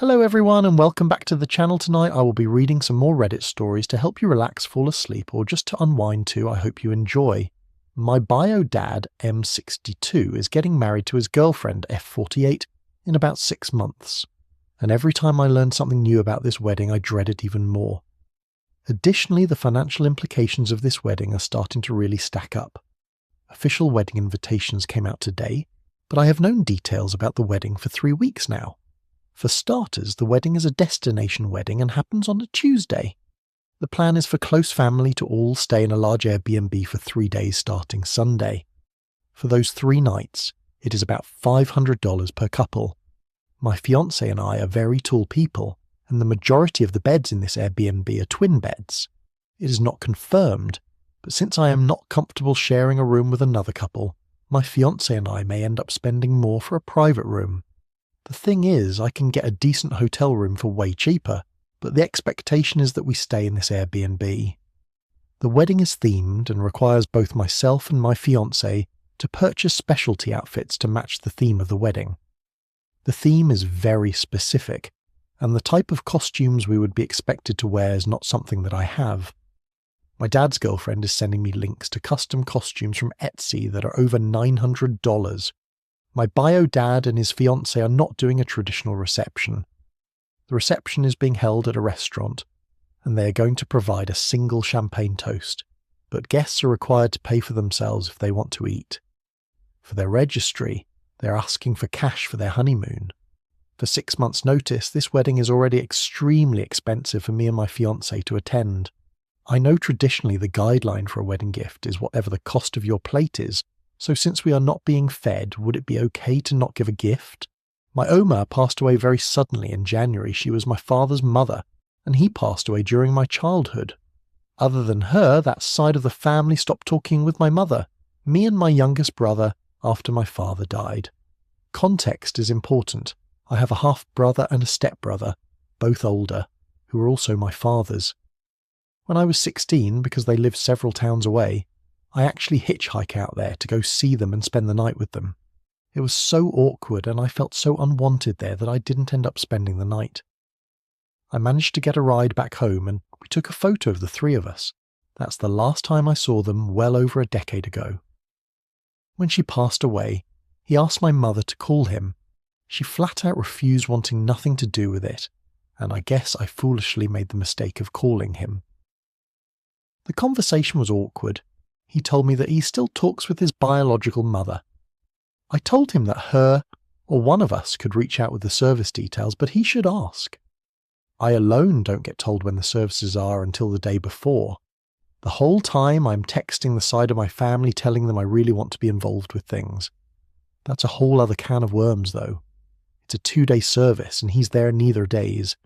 Hello everyone and welcome back to the channel. Tonight I will be reading some more Reddit stories to help you relax, fall asleep, or just to unwind too. I hope you enjoy. My bio dad, M62, is getting married to his girlfriend, F48, in about 6 months. And every time I learn something new about this wedding, I dread it even more. Additionally, the financial implications of this wedding are starting to really stack up. Official wedding invitations came out today, but I have known details about the wedding for 3 weeks now. For starters, the wedding is a destination wedding and happens on a Tuesday. The plan is for close family to all stay in a large Airbnb for 3 days starting Sunday. For those 3 nights, it is about $500 per couple. My fiancé and I are very tall people, and the majority of the beds in this Airbnb are twin beds. It is not confirmed, but since I am not comfortable sharing a room with another couple, my fiancé and I may end up spending more for a private room. The thing is, I can get a decent hotel room for way cheaper, but the expectation is that we stay in this Airbnb. The wedding is themed and requires both myself and my fiancé to purchase specialty outfits to match the theme of the wedding. The theme is very specific, and the type of costumes we would be expected to wear is not something that I have. My dad's girlfriend is sending me links to custom costumes from Etsy that are over $900. My bio dad and his fiancée are not doing a traditional reception. The reception is being held at a restaurant, and they are going to provide a single champagne toast, but guests are required to pay for themselves if they want to eat. For their registry, they are asking for cash for their honeymoon. For 6 months' notice, this wedding is already extremely expensive for me and my fiancée to attend. I know traditionally the guideline for a wedding gift is whatever the cost of your plate is, so since we are not being fed, would it be okay to not give a gift? My Oma passed away very suddenly in January. She was my father's mother, and he passed away during my childhood. Other than her, that side of the family stopped talking with my mother, me and my youngest brother, after my father died. Context is important. I have a half-brother and a step-brother, both older, who are also my fathers. When I was 16, because they lived several towns away, I actually hitchhike out there to go see them and spend the night with them. It was so awkward and I felt so unwanted there that I didn't end up spending the night. I managed to get a ride back home and we took a photo of the 3 of us. That's the last time I saw them well over a decade ago. When she passed away, he asked my mother to call him. She flat out refused, wanting nothing to do with it, and I guess I foolishly made the mistake of calling him. The conversation was awkward. He told me that he still talks with his biological mother. I told him that her, or one of us, could reach out with the service details, but he should ask. I alone don't get told when the services are until the day before. The whole time I'm texting the side of my family telling them I really want to be involved with things. That's a whole other can of worms though. It's a 2-day service and he's there neither days.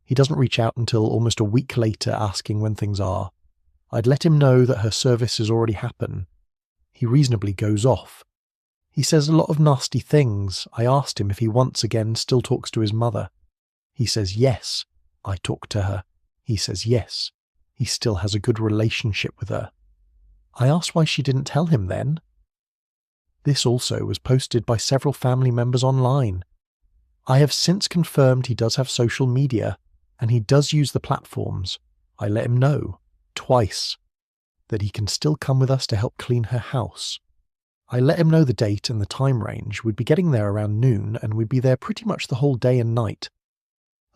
He doesn't reach out until almost a week later asking when things are. I'd let him know that her service has already happened. He reasonably goes off. He says a lot of nasty things. I asked him if he once again still talks to his mother. He says yes. I talk to her. He says yes. He still has a good relationship with her. I asked why she didn't tell him then. This also was posted by several family members online. I have since confirmed he does have social media, and he does use the platforms. I let him know. Twice, that he can still come with us to help clean her house. I let him know the date and the time range. We'd be getting there around noon and we'd be there pretty much the whole day and night.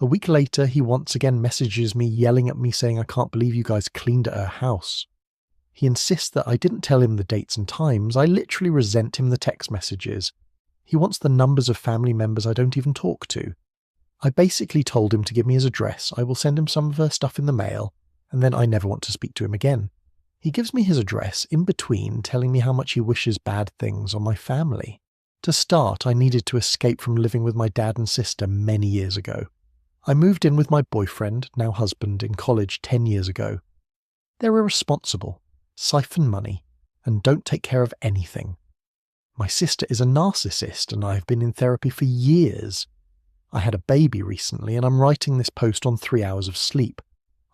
A week later, he once again messages me yelling at me saying I can't believe you guys cleaned at her house. He insists that I didn't tell him the dates and times. I literally resent him the text messages. He wants the numbers of family members I don't even talk to. I basically told him to give me his address. I will send him some of her stuff in the mail, and then I never want to speak to him again. He gives me his address in between, telling me how much he wishes bad things on my family. To start, I needed to escape from living with my dad and sister many years ago. I moved in with my boyfriend, now husband, in college 10 years ago. They're irresponsible, siphon money, and don't take care of anything. My sister is a narcissist and I have been in therapy for years. I had a baby recently and I'm writing this post on 3 hours of sleep.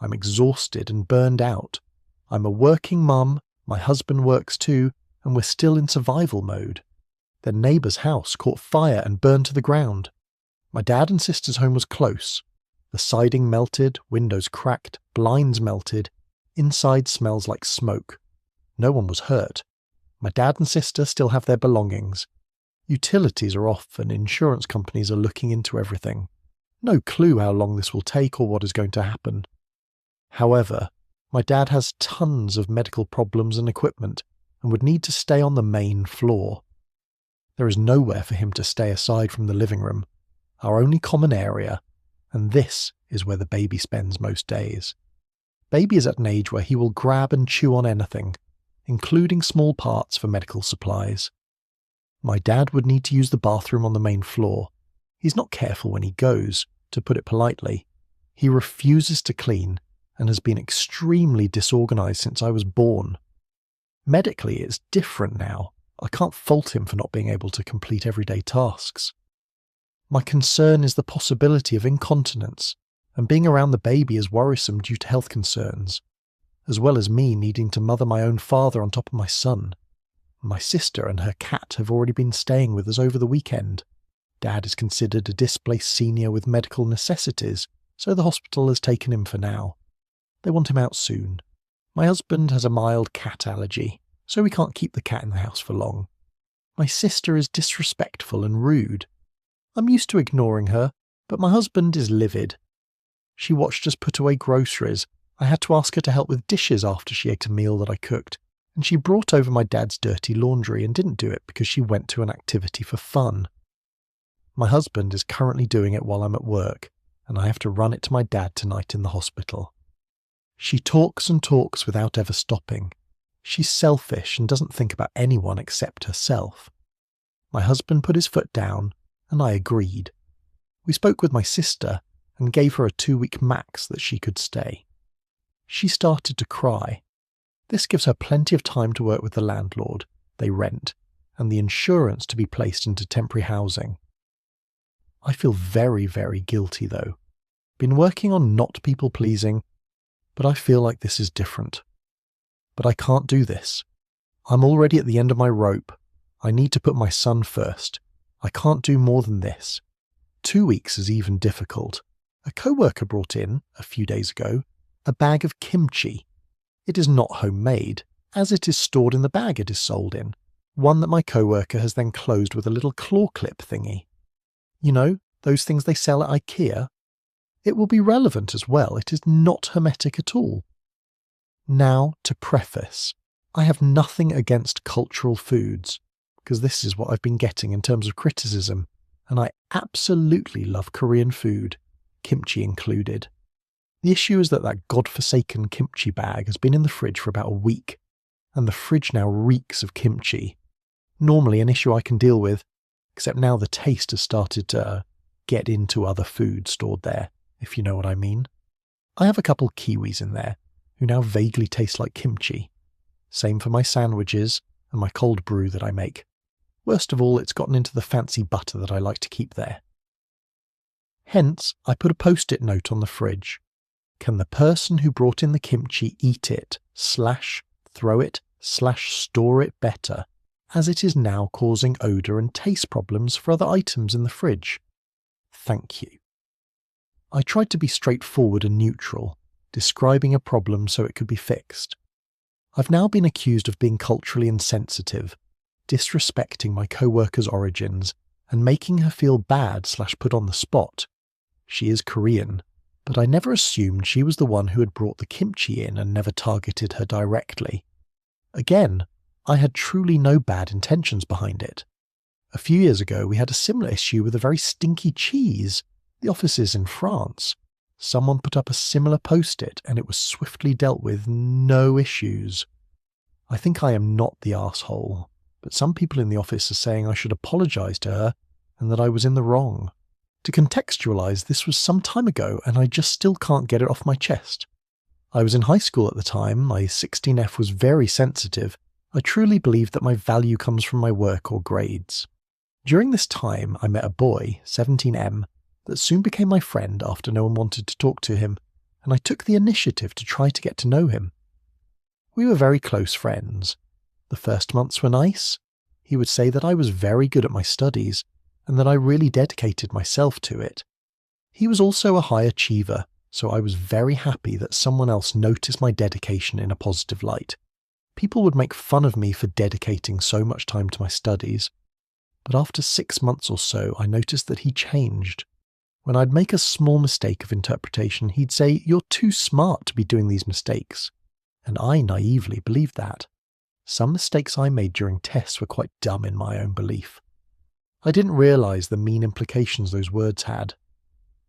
I'm exhausted and burned out. I'm a working mum, my husband works too, and we're still in survival mode. Their neighbour's house caught fire and burned to the ground. My dad and sister's home was close. The siding melted, windows cracked, blinds melted. Inside smells like smoke. No one was hurt. My dad and sister still have their belongings. Utilities are off and insurance companies are looking into everything. No clue how long this will take or what is going to happen. However, my dad has tons of medical problems and equipment and would need to stay on the main floor. There is nowhere for him to stay aside from the living room, our only common area, and this is where the baby spends most days. Baby is at an age where he will grab and chew on anything, including small parts for medical supplies. My dad would need to use the bathroom on the main floor. He's not careful when he goes, to put it politely. He refuses to clean and has been extremely disorganized since I was born. Medically, it's different now. I can't fault him for not being able to complete everyday tasks. My concern is the possibility of incontinence, and being around the baby is worrisome due to health concerns, as well as me needing to mother my own father on top of my son. My sister and her cat have already been staying with us over the weekend. Dad is considered a displaced senior with medical necessities, so the hospital has taken him for now. They want him out soon. My husband has a mild cat allergy, so we can't keep the cat in the house for long. My sister is disrespectful and rude. I'm used to ignoring her, but my husband is livid. She watched us put away groceries. I had to ask her to help with dishes after she ate a meal that I cooked, and she brought over my dad's dirty laundry and didn't do it because she went to an activity for fun. My husband is currently doing it while I'm at work, and I have to run it to my dad tonight in the hospital. She talks and talks without ever stopping. She's selfish and doesn't think about anyone except herself. My husband put his foot down, and I agreed. We spoke with my sister and gave her a 2-week max that she could stay. She started to cry. This gives her plenty of time to work with the landlord, they rent, and the insurance to be placed into temporary housing. I feel very, very guilty though. Been working on not people-pleasing, but I feel like this is different. But I can't do this. I'm already at the end of my rope. I need to put my son first. I can't do more than this. 2 weeks is even difficult. A co-worker brought in, a few days ago, a bag of kimchi. It is not homemade, as it is stored in the bag it is sold in, one that my co-worker has then closed with a little claw clip thingy. You know, those things they sell at IKEA? It will be relevant as well, it is not hermetic at all. Now, to preface, I have nothing against cultural foods, because this is what I've been getting in terms of criticism, and I absolutely love Korean food, kimchi included. The issue is that godforsaken kimchi bag has been in the fridge for about a week, and the fridge now reeks of kimchi. Normally an issue I can deal with, except now the taste has started to get into other food stored there, if you know what I mean. I have a couple Kiwis in there, who now vaguely taste like kimchi. Same for my sandwiches and my cold brew that I make. Worst of all, it's gotten into the fancy butter that I like to keep there. Hence, I put a post-it note on the fridge. Can the person who brought in the kimchi eat it, throw it, store it better, as it is now causing odour and taste problems for other items in the fridge? Thank you. I tried to be straightforward and neutral, describing a problem so it could be fixed. I've now been accused of being culturally insensitive, disrespecting my co-worker's origins, and making her feel bad / put on the spot. She is Korean, but I never assumed she was the one who had brought the kimchi in and never targeted her directly. Again, I had truly no bad intentions behind it. A few years ago we had a similar issue with a very stinky cheese. The office is in France. Someone put up a similar post-it and it was swiftly dealt with, no issues. I think I am not the arsehole, but some people in the office are saying I should apologise to her and that I was in the wrong. To contextualise, this was some time ago and I just still can't get it off my chest. I was in high school at the time, my 16F was very sensitive. I truly believed that my value comes from my work or grades. During this time, I met a boy, 17M, that soon became my friend after no one wanted to talk to him, and I took the initiative to try to get to know him. We were very close friends. The first months were nice. He would say that I was very good at my studies, and that I really dedicated myself to it. He was also a high achiever, so I was very happy that someone else noticed my dedication in a positive light. People would make fun of me for dedicating so much time to my studies, but after 6 months or so I noticed that he changed. When I'd make a small mistake of interpretation, he'd say, "You're too smart to be doing these mistakes." And I naively believed that. Some mistakes I made during tests were quite dumb in my own belief. I didn't realise the mean implications those words had.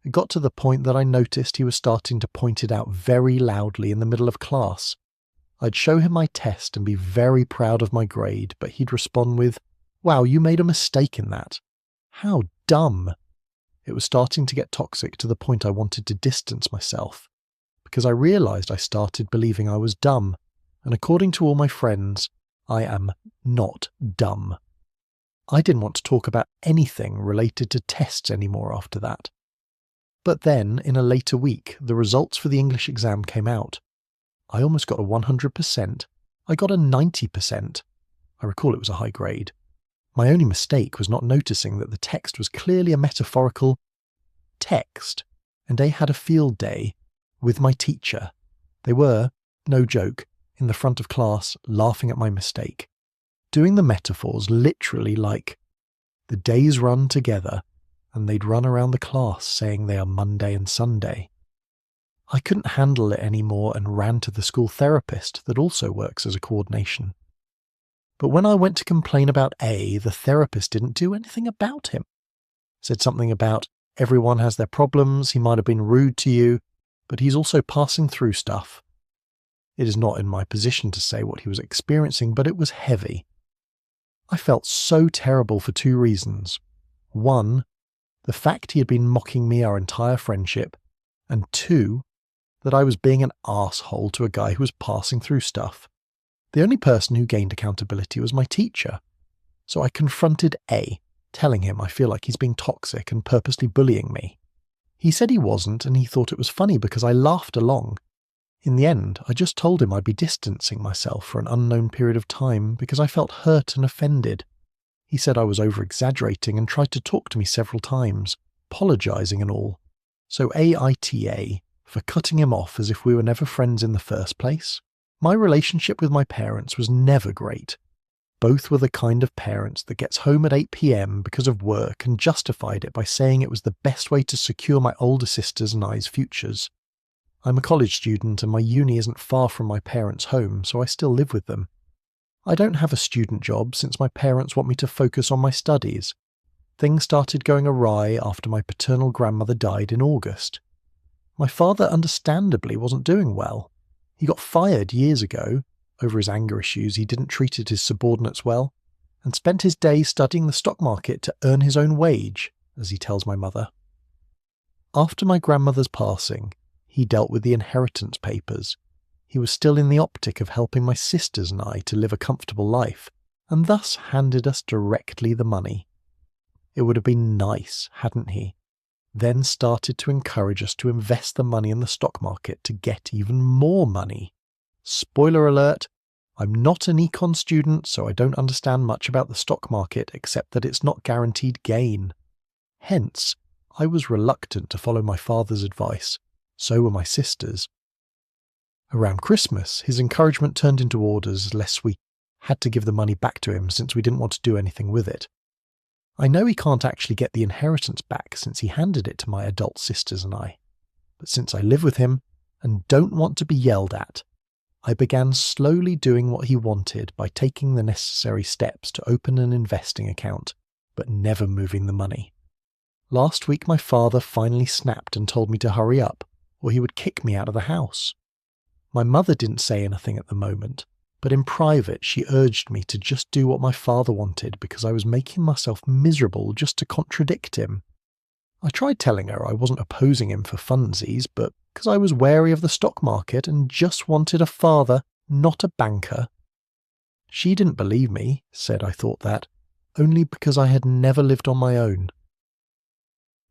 It got to the point that I noticed he was starting to point it out very loudly in the middle of class. I'd show him my test and be very proud of my grade, but he'd respond with, "Wow, you made a mistake in that. How dumb." It was starting to get toxic to the point I wanted to distance myself, because I realised I started believing I was dumb, and according to all my friends, I am not dumb. I didn't want to talk about anything related to tests anymore after that. But then, in a later week, the results for the English exam came out. I almost got a 100%. I got a 90%. I recall it was a high grade. My only mistake was not noticing that the text was clearly a metaphorical text, and they had a field day with my teacher. They were, no joke, in the front of class laughing at my mistake, doing the metaphors literally like, the days run together, and they'd run around the class saying they are Monday and Sunday. I couldn't handle it anymore and ran to the school therapist that also works as a coordination. But when I went to complain about A, the therapist didn't do anything about him. Said something about, everyone has their problems, he might have been rude to you, but he's also passing through stuff. It is not in my position to say what he was experiencing, but it was heavy. I felt so terrible for 2 reasons. 1, the fact he had been mocking me our entire friendship, and 2, that I was being an arsehole to a guy who was passing through stuff. The only person who gained accountability was my teacher. So I confronted A, telling him I feel like he's being toxic and purposely bullying me. He said he wasn't, and he thought it was funny because I laughed along. In the end, I just told him I'd be distancing myself for an unknown period of time because I felt hurt and offended. He said I was over-exaggerating and tried to talk to me several times, apologising and all. So AITA for cutting him off as if we were never friends in the first place. My relationship with my parents was never great. Both were the kind of parents that gets home at 8 p.m. because of work and justified it by saying it was the best way to secure my older sister's and I's futures. I'm a college student and my uni isn't far from my parents' home, so I still live with them. I don't have a student job since my parents want me to focus on my studies. Things started going awry after my paternal grandmother died in August. My father understandably wasn't doing well. He got fired years ago. Over his anger issues, he didn't treat his subordinates well, and spent his days studying the stock market to earn his own wage, as he tells my mother. After my grandmother's passing, he dealt with the inheritance papers. He was still in the optic of helping my sisters and I to live a comfortable life, and thus handed us directly the money. It would have been nice, hadn't he? Then started to encourage us to invest the money in the stock market to get even more money. Spoiler alert, I'm not an econ student, so I don't understand much about the stock market except that it's not guaranteed gain. Hence, I was reluctant to follow my father's advice. So were my sisters. Around Christmas, his encouragement turned into orders lest we had to give the money back to him since we didn't want to do anything with it. I know he can't actually get the inheritance back since he handed it to my adult sisters and I. But since I live with him and don't want to be yelled at, I began slowly doing what he wanted by taking the necessary steps to open an investing account, but never moving the money. Last week my father finally snapped and told me to hurry up, or he would kick me out of the house. My mother didn't say anything at the moment, but in private she urged me to just do what my father wanted because I was making myself miserable just to contradict him. I tried telling her I wasn't opposing him for funsies, but because I was wary of the stock market and just wanted a father, not a banker. She didn't believe me, said I thought that, only because I had never lived on my own.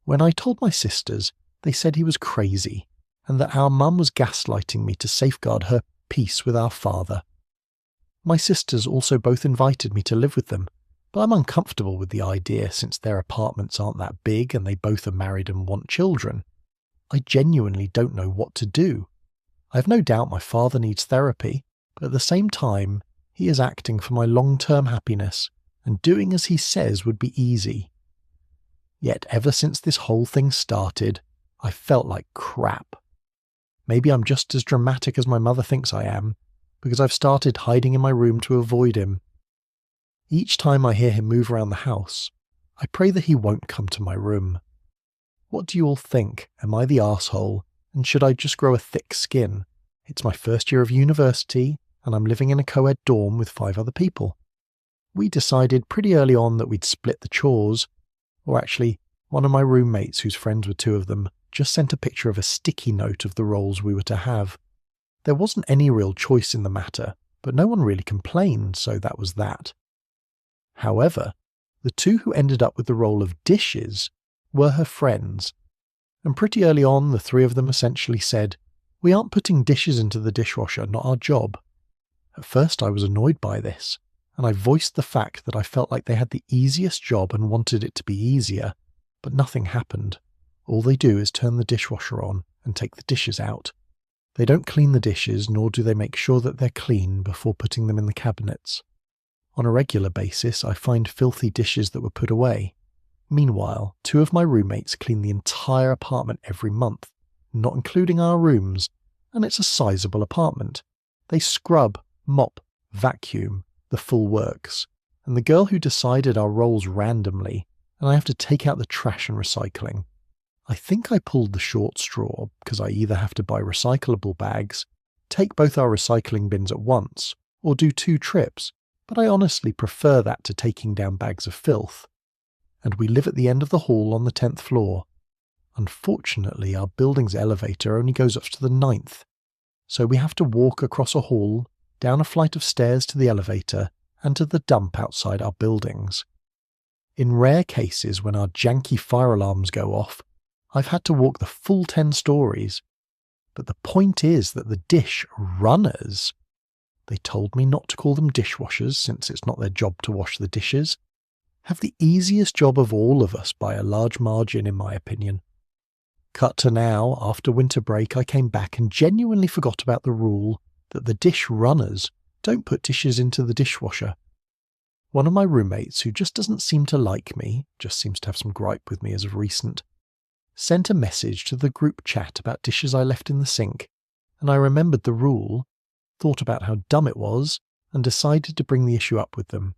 When I told my sisters, they said he was crazy, and that our mum was gaslighting me to safeguard her peace with our father. My sisters also both invited me to live with them, but I'm uncomfortable with the idea since their apartments aren't that big and they both are married and want children. I genuinely don't know what to do. I have no doubt my father needs therapy, but at the same time, he is acting for my long-term happiness, and doing as he says would be easy. Yet ever since this whole thing started, I felt like crap. Maybe I'm just as dramatic as my mother thinks I am, because I've started hiding in my room to avoid him. Each time I hear him move around the house, I pray that he won't come to my room. What do you all think? Am I the arsehole? And should I just grow a thick skin? It's my first year of university, and I'm living in a co-ed dorm with 5 other people. We decided pretty early on that we'd split the chores, or actually, one of my roommates, who's friends with 2 of them, just sent a picture of a sticky note of the roles we were to have. There wasn't any real choice in the matter, but no one really complained, so that was that. However, the 2 who ended up with the role of dishes were her friends, and pretty early on the 3 of them essentially said, "We aren't putting dishes into the dishwasher, not our job." At first I was annoyed by this, and I voiced the fact that I felt like they had the easiest job and wanted it to be easier, but nothing happened. All they do is turn the dishwasher on and take the dishes out. They don't clean the dishes, nor do they make sure that they're clean before putting them in the cabinets. On a regular basis, I find filthy dishes that were put away. Meanwhile, 2 of my roommates clean the entire apartment every month, not including our rooms, and it's a sizable apartment. They scrub, mop, vacuum, the full works, and the girl who decided our roles randomly, and I have to take out the trash and recycling. I think I pulled the short straw because I either have to buy recyclable bags, take both our recycling bins at once, or do 2 trips, but I honestly prefer that to taking down bags of filth. And we live at the end of the hall on the 10th floor. Unfortunately, our building's elevator only goes up to the 9th, so we have to walk across a hall, down a flight of stairs to the elevator, and to the dump outside our buildings. In rare cases when our janky fire alarms go off, I've had to walk the full 10 stories. But the point is that the dish runners, they told me not to call them dishwashers since it's not their job to wash the dishes, have the easiest job of all of us by a large margin in my opinion. Cut to now, after winter break I came back and genuinely forgot about the rule that the dish runners don't put dishes into the dishwasher. One of my roommates, who just doesn't seem to like me, just seems to have some gripe with me as of recent, sent a message to the group chat about dishes I left in the sink, and I remembered the rule, thought about how dumb it was, and decided to bring the issue up with them.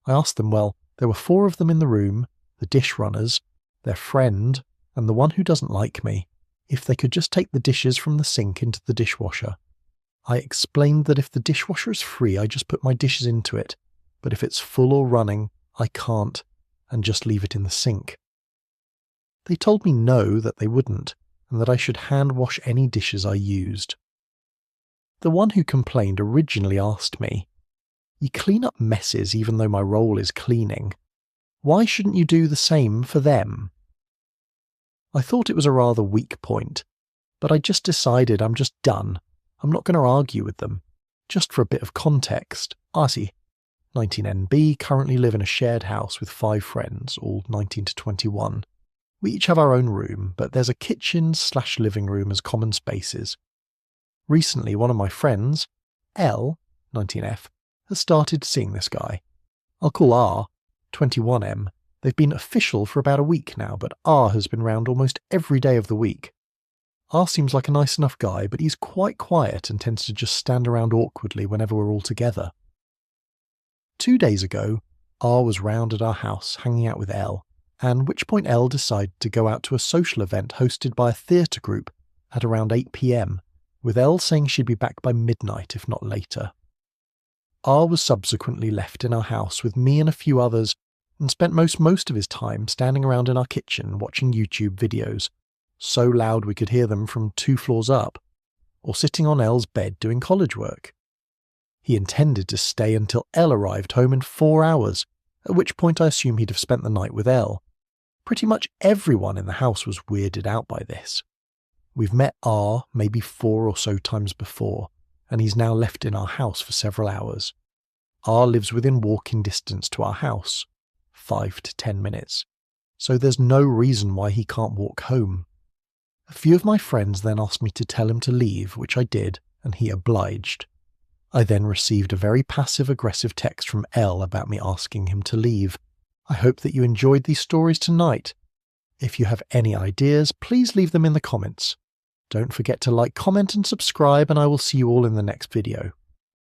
I asked them, well, there were 4 of them in the room, the dish runners, their friend, and the one who doesn't like me, if they could just take the dishes from the sink into the dishwasher. I explained that if the dishwasher is free, I just put my dishes into it, but if it's full or running, I can't, and just leave it in the sink. They told me no, that they wouldn't, and that I should hand wash any dishes I used. The one who complained originally asked me, "You clean up messes even though my role is cleaning. Why shouldn't you do the same for them?" I thought it was a rather weak point, but I just decided I'm just done. I'm not going to argue with them. Just for a bit of context, Artie, 19NB, currently live in a shared house with 5 friends, all 19 to 21. We each have our own room, but there's a kitchen/living room as common spaces. Recently, one of my friends, L, 19F, has started seeing this guy. I'll call R, 21M. They've been official for about a week now, but R has been round almost every day of the week. R seems like a nice enough guy, but he's quite quiet and tends to just stand around awkwardly whenever we're all together. 2 days ago, R was round at our house hanging out with L, and which point L decided to go out to a social event hosted by a theatre group at around 8 p.m, with L saying she'd be back by midnight if not later. R was subsequently left in our house with me and a few others and spent most of his time standing around in our kitchen watching YouTube videos, so loud we could hear them from 2 floors up, or sitting on L's bed doing college work. He intended to stay until L arrived home in 4 hours, at which point I assume he'd have spent the night with L. Pretty much everyone in the house was weirded out by this. We've met R maybe 4 or so times before, and he's now left in our house for several hours. R lives within walking distance to our house, 5 to 10 minutes, so there's no reason why he can't walk home. A few of my friends then asked me to tell him to leave, which I did, and he obliged. I then received a very passive-aggressive text from L about me asking him to leave. I hope that you enjoyed these stories tonight. If you have any ideas, please leave them in the comments. Don't forget to like, comment and subscribe, and I will see you all in the next video.